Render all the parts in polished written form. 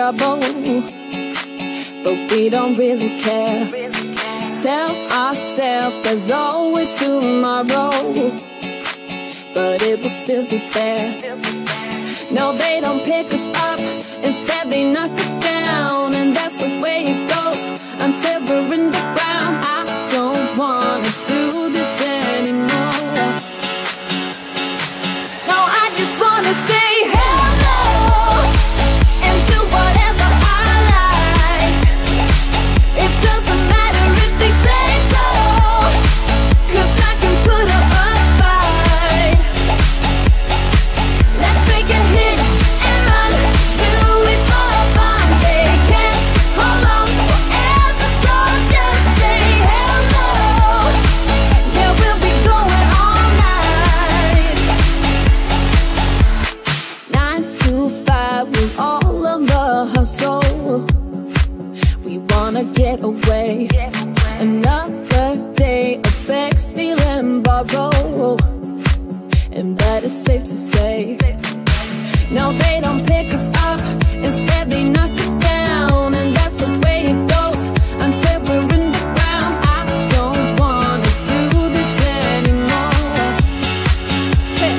trouble, but we don't really care. Tell ourselves there's always tomorrow, but it will still be there. No, they don't pick us up, instead they knock us down, and that's the way it goes until we're in the ground. I don't wanna do this anymore. No, I just wanna say hello and do whatever I like. It doesn't matter if they say so, 'cause I can put up a fight. Let's make a hit and run, do it for fun. They can't hold on forever, so just say hello. Yeah, we'll be going all night. 9 to 5, we're all on the hustle. We wanna get away. Another day of beg, steal and borrow, and that is safe to say. No, they don't pick us up, instead they knock us down, and that's the way it goes until we're in the ground. I don't wanna do this anymore. Hey.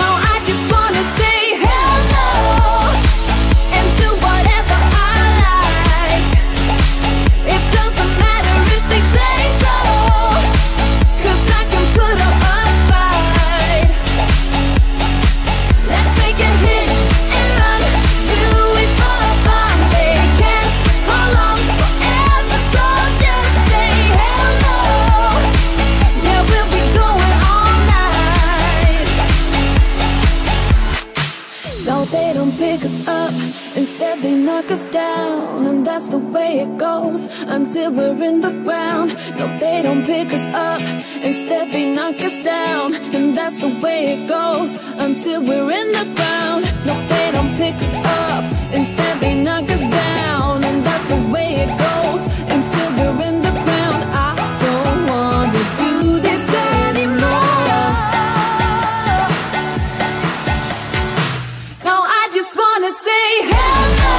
No, I just wanna say hello and do whatever I like. It doesn't matter if they say so, 'cause I can put up a fight. Let's make a hit and run, do it for fun. They can't hold on forever, so just say hello. Yeah, we'll be going all night. No, they don't pick us up, instead they knock us down, and that's the way it goes until we're in the ground. No, they don't pick us up, instead they knock us down, and that's the way it goes until we're in the ground. No, they don't pick us up, instead they knock us down, and that's the way it goes until we're in the ground. I don't wanna do this anymore. No, I just wanna say hello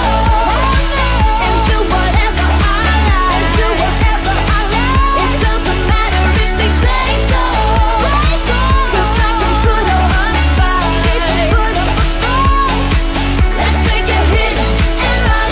and do whatever I like. Do whatever I like. It doesn't matter if they say so, 'cause I can put up a fight. Let's make a hit and run,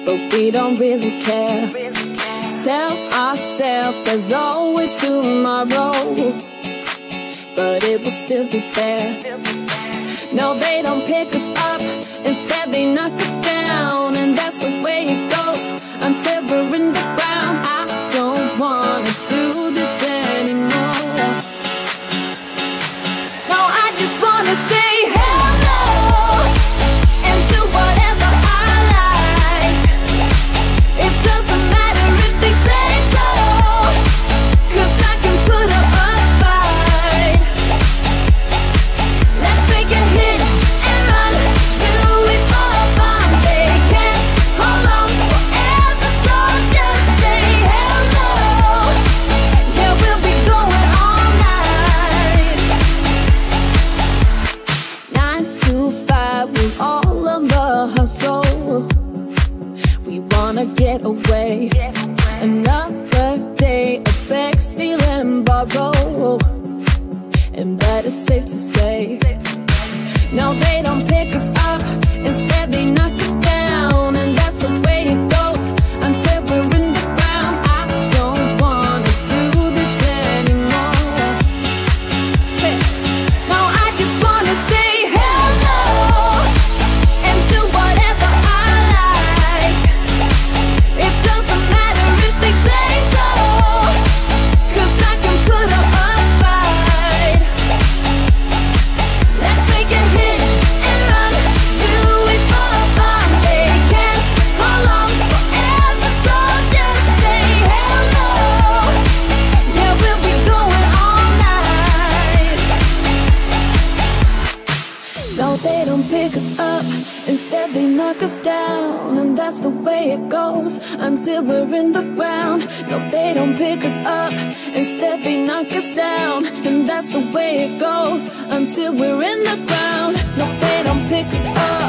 but we don't really care. Tell ourselves there's always tomorrow, but it will still be there. No, they don't pick us up, instead they knock us down, and that's the way it goes until we're in the ground. I don't wanna do this anymore. No, I just wanna say hello and do whatever I like. It doesn't matter if they say so, 'cause I can put up a fight. Let's make a hit and run, do it for fun. They can't hold on forever, so just say hello. Yeah, we'll be going all night. 9 to 5, we're all on the hustle. We wanna get away. Another day of beg, steal and borrow, and that is safe to say. No, they don't pick us up, instead they knock us down, and that's the way it goes until we're in the ground. I don't wanna do this anymore. Hey. No, I just wanna say hello and do whatever I like. It doesn't matter if they say so, 'cause I can put up a fight. Let's make a hit and run, do it for fun. They can't hold on forever, so just say hello. Yeah, we'll be going all night. No, they don't pick us up, instead they knock us down, and that's the way it goes until we're in the ground. No, they don't pick us up, instead they knock us down, and that's the way it goes until we're in the ground. No, they don't pick us up.